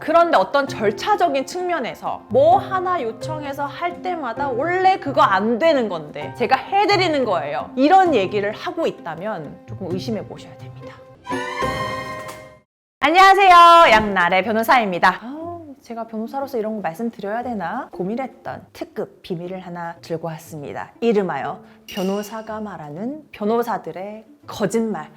그런데 어떤 절차적인 측면에서 뭐 하나 요청해서 할 때마다 원래 그거 안 되는 건데 제가 해드리는 거예요. 이런 얘기를 하고 있다면 조금 의심해 보셔야 됩니다. 안녕하세요. 양나래 변호사입니다. 제가 변호사로서 이런 거 말씀드려야 되나 고민했던 특급 비밀을 하나 들고 왔습니다. 이름하여 변호사가 말하는 변호사들의 거짓말.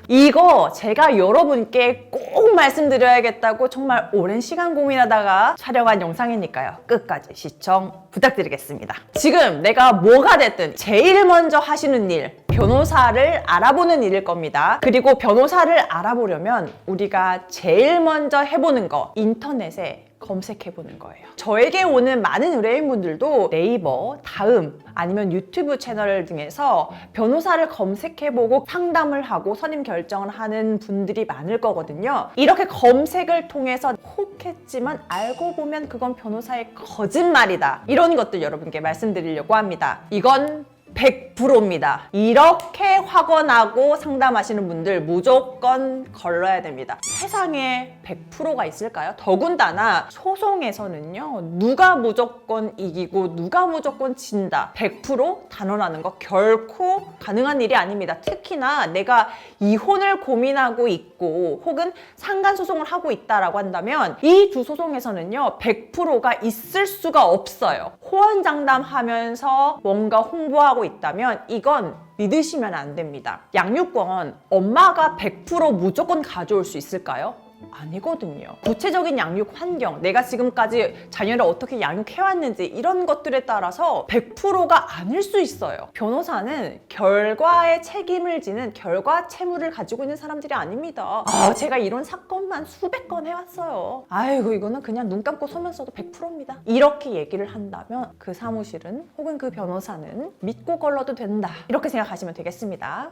이거 제가 여러분께 꼭 말씀드려야겠다고 정말 오랜 시간 고민하다가 촬영한 영상이니까요. 끝까지 시청 부탁드리겠습니다. 지금 내가 뭐가 됐든 제일 먼저 하시는 일, 변호사를 알아보는 일일 겁니다. 그리고 변호사를 알아보려면 우리가 제일 먼저 해보는 거, 인터넷에 검색해보는 거예요. 저에게 오는 많은 의뢰인분들도 네이버, 다음, 아니면 유튜브 채널 등에서 변호사를 검색해보고 상담을 하고 선임 결정을 하는 분들이 많을 거거든요. 이렇게 검색을 통해서 혹했지만 알고 보면 그건 변호사의 거짓말이다. 이런 것들 여러분께 말씀드리려고 합니다. 이건 100%입니다. 이렇게 확언하고 상담하시는 분들 무조건 걸러야 됩니다. 세상에 100%가 있을까요? 더군다나 소송에서는요, 누가 무조건 이기고 누가 무조건 진다, 100% 단언하는 거 결코 가능한 일이 아닙니다. 특히나 내가 이혼을 고민하고 있고 혹은 상간소송을 하고 있다라고 한다면 이 두 소송에서는요 100%가 있을 수가 없어요. 호언장담하면서 뭔가 홍보하고 있다면 이건 믿으시면 안 됩니다. 양육권 엄마가 100% 무조건 가져올 수 있을까요? 아니거든요. 구체적인 양육 환경, 내가 지금까지 자녀를 어떻게 양육해왔는지 이런 것들에 따라서 100%가 아닐 수 있어요. 변호사는 결과에 책임을 지는 결과 채무를 가지고 있는 사람들이 아닙니다. 제가 이런 사건만 수백 건 해왔어요. 아이고 이거는 그냥 눈 감고 서면 써도 100%입니다. 이렇게 얘기를 한다면 그 사무실은 혹은 그 변호사는 믿고 걸러도 된다. 이렇게 생각하시면 되겠습니다.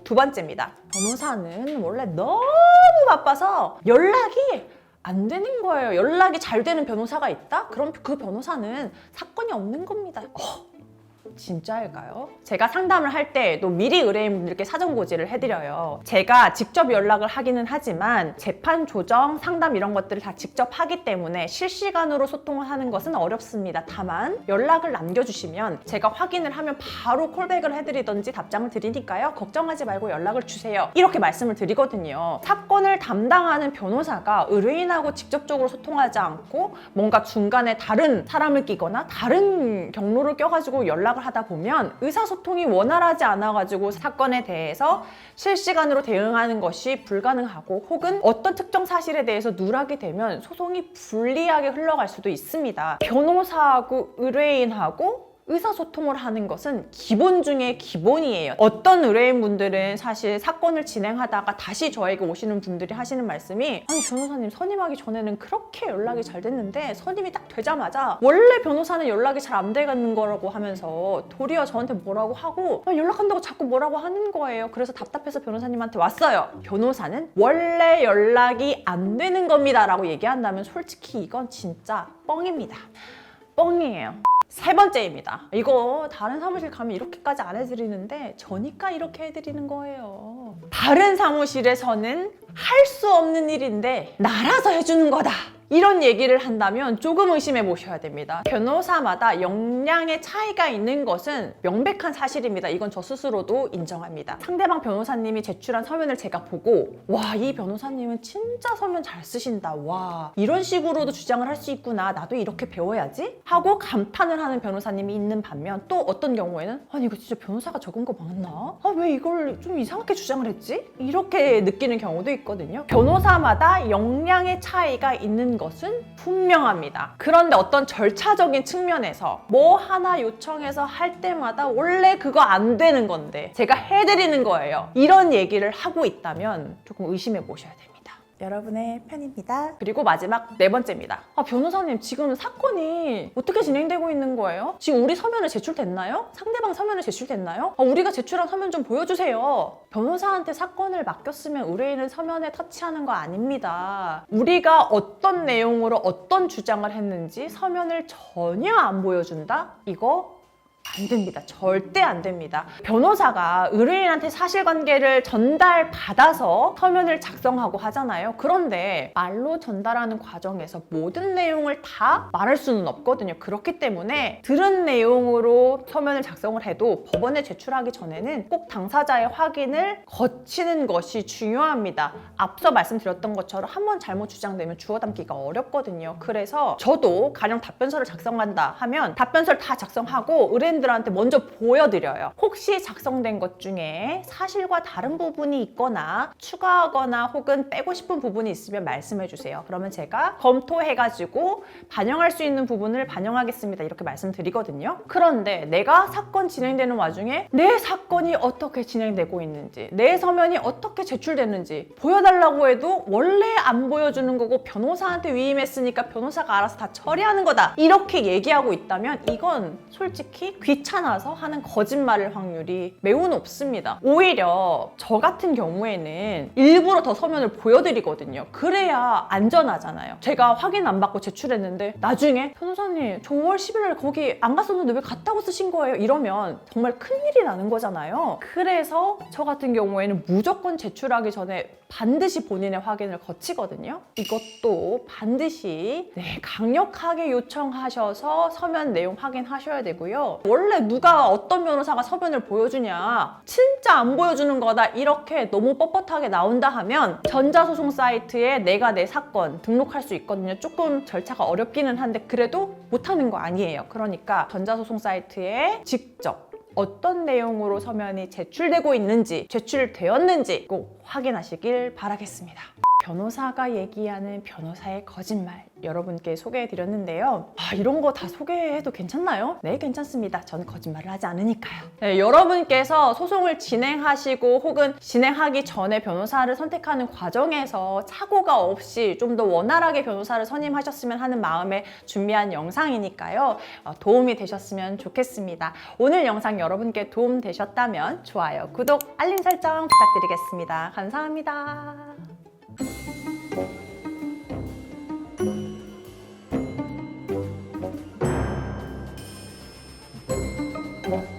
두 번째입니다. 변호사는 원래 너무 바빠서 연락이 안 되는 거예요. 연락이 잘 되는 변호사가 있다? 그럼 그 변호사는 사건이 없는 겁니다. 진짜일까요? 제가 상담을 할 때도 미리 의뢰인분들께 사전 고지를 해드려요. 제가 직접 연락을 하기는 하지만 재판 조정, 상담 이런 것들을 다 직접 하기 때문에 실시간으로 소통을 하는 것은 어렵습니다. 다만 연락을 남겨주시면 제가 확인을 하면 바로 콜백을 해드리든지 답장을 드리니까요. 걱정하지 말고 연락을 주세요. 이렇게 말씀을 드리거든요. 사건을 담당하는 변호사가 의뢰인하고 직접적으로 소통하지 않고 뭔가 중간에 다른 사람을 끼거나 다른 경로를 껴가지고 연락을 하다 보면 의사소통이 원활하지 않아가지고 사건에 대해서 실시간으로 대응하는 것이 불가능하고 혹은 어떤 특정 사실에 대해서 누락이 되면 소송이 불리하게 흘러갈 수도 있습니다. 변호사하고 의뢰인하고 의사소통을 하는 것은 기본 중에 기본이에요. 어떤 의뢰인분들은 사실 사건을 진행하다가 다시 저에게 오시는 분들이 하시는 말씀이 아니 변호사님 선임하기 전에는 그렇게 연락이 잘 됐는데 선임이 딱 되자마자 원래 변호사는 연락이 잘 안 되는 거라고 하면서 도리어 저한테 뭐라고 하고 연락한다고 자꾸 뭐라고 하는 거예요. 그래서 답답해서 변호사님한테 왔어요. 변호사는 원래 연락이 안 되는 겁니다 라고 얘기한다면 솔직히 이건 진짜 뻥입니다. 뻥이에요. 세 번째입니다. 이거 다른 사무실 가면 이렇게까지 안 해드리는데 저니까 이렇게 해드리는 거예요. 다른 사무실에서는 할 수 없는 일인데 나라서 해주는 거다. 이런 얘기를 한다면 조금 의심해 보셔야 됩니다. 변호사마다 역량의 차이가 있는 것은 명백한 사실입니다. 이건 저 스스로도 인정합니다. 상대방 변호사님이 제출한 서면을 제가 보고 와, 이 변호사님은 진짜 서면 잘 쓰신다. 와, 이런 식으로도 주장을 할 수 있구나. 나도 이렇게 배워야지 하고 감탄을 하는 변호사님이 있는 반면 또 어떤 경우에는 아니 이거 진짜 변호사가 적은 거 맞나? 왜 이걸 좀 이상하게 주장을 했지? 이렇게 느끼는 경우도 있거든요. 변호사마다 역량의 차이가 있는 것은 분명합니다. 그런데 어떤 절차적인 측면에서 뭐 하나 요청해서 할 때마다 원래 그거 안 되는 건데 제가 해드리는 거예요. 이런 얘기를 하고 있다면 조금 의심해 보셔야 됩니다. 여러분의 편입니다. 그리고 마지막 네 번째입니다. 변호사님 지금 사건이 어떻게 진행되고 있는 거예요? 지금 우리 서면을 제출됐나요? 상대방 서면을 제출됐나요? 우리가 제출한 서면 좀 보여주세요. 변호사한테 사건을 맡겼으면 의뢰인은 서면에 터치하는 거 아닙니다. 우리가 어떤 내용으로 어떤 주장을 했는지 서면을 전혀 안 보여준다? 이거 안 됩니다. 절대 안 됩니다. 변호사가 의뢰인한테 사실관계를 전달받아서 서면을 작성하고 하잖아요. 그런데 말로 전달하는 과정에서 모든 내용을 다 말할 수는 없거든요. 그렇기 때문에 들은 내용으로 서면을 작성을 해도 법원에 제출하기 전에는 꼭 당사자의 확인을 거치는 것이 중요합니다. 앞서 말씀드렸던 것처럼 한번 잘못 주장되면 주워 담기가 어렵거든요. 그래서 저도 가령 답변서를 작성한다 하면 답변서를 다 작성하고 의뢰인들한테 먼저 보여드려요. 혹시 작성된 것 중에 사실과 다른 부분이 있거나 추가하거나 혹은 빼고 싶은 부분이 있으면 말씀해 주세요. 그러면 제가 검토해가지고 반영할 수 있는 부분을 반영하겠습니다. 이렇게 말씀드리거든요. 그런데 내가 사건 진행되는 와중에 내 사건이 어떻게 진행되고 있는지, 내 서면이 어떻게 제출됐는지 보여달라고 해도 원래 안 보여주는 거고 변호사한테 위임했으니까 변호사가 알아서 다 처리하는 거다. 이렇게 얘기하고 있다면 이건 솔직히 귀찮아서 하는 거짓말일 확률이 매우 높습니다. 오히려 저 같은 경우에는 일부러 더 서면을 보여드리거든요. 그래야 안전하잖아요. 제가 확인 안 받고 제출했는데 나중에 변호사님 저 5월 11일 거기 안 갔었는데 왜 갔다고 쓰신 거예요? 이러면 정말 큰일이 나는 거잖아요. 그래서 저 같은 경우에는 무조건 제출하기 전에 반드시 본인의 확인을 거치거든요. 이것도 반드시 강력하게 요청하셔서 서면 내용 확인하셔야 되고요. 원래 누가 어떤 변호사가 서면을 보여주냐, 진짜 안 보여주는 거다 이렇게 너무 뻣뻣하게 나온다 하면 전자소송 사이트에 내가 내 사건 등록할 수 있거든요. 조금 절차가 어렵기는 한데 그래도 못하는 거 아니에요. 그러니까 전자소송 사이트에 직접 어떤 내용으로 서면이 제출되고 있는지, 제출되었는지 꼭 확인하시길 바라겠습니다. 변호사가 얘기하는 변호사의 거짓말 여러분께 소개해드렸는데요. 이런 거 다 소개해도 괜찮나요? 네, 괜찮습니다. 전 거짓말을 하지 않으니까요. 네, 여러분께서 소송을 진행하시고 혹은 진행하기 전에 변호사를 선택하는 과정에서 착오가 없이 좀 더 원활하게 변호사를 선임하셨으면 하는 마음에 준비한 영상이니까요. 도움이 되셨으면 좋겠습니다. 오늘 영상 여러분께 도움 되셨다면 좋아요, 구독, 알림 설정 부탁드리겠습니다. 감사합니다. 뭐?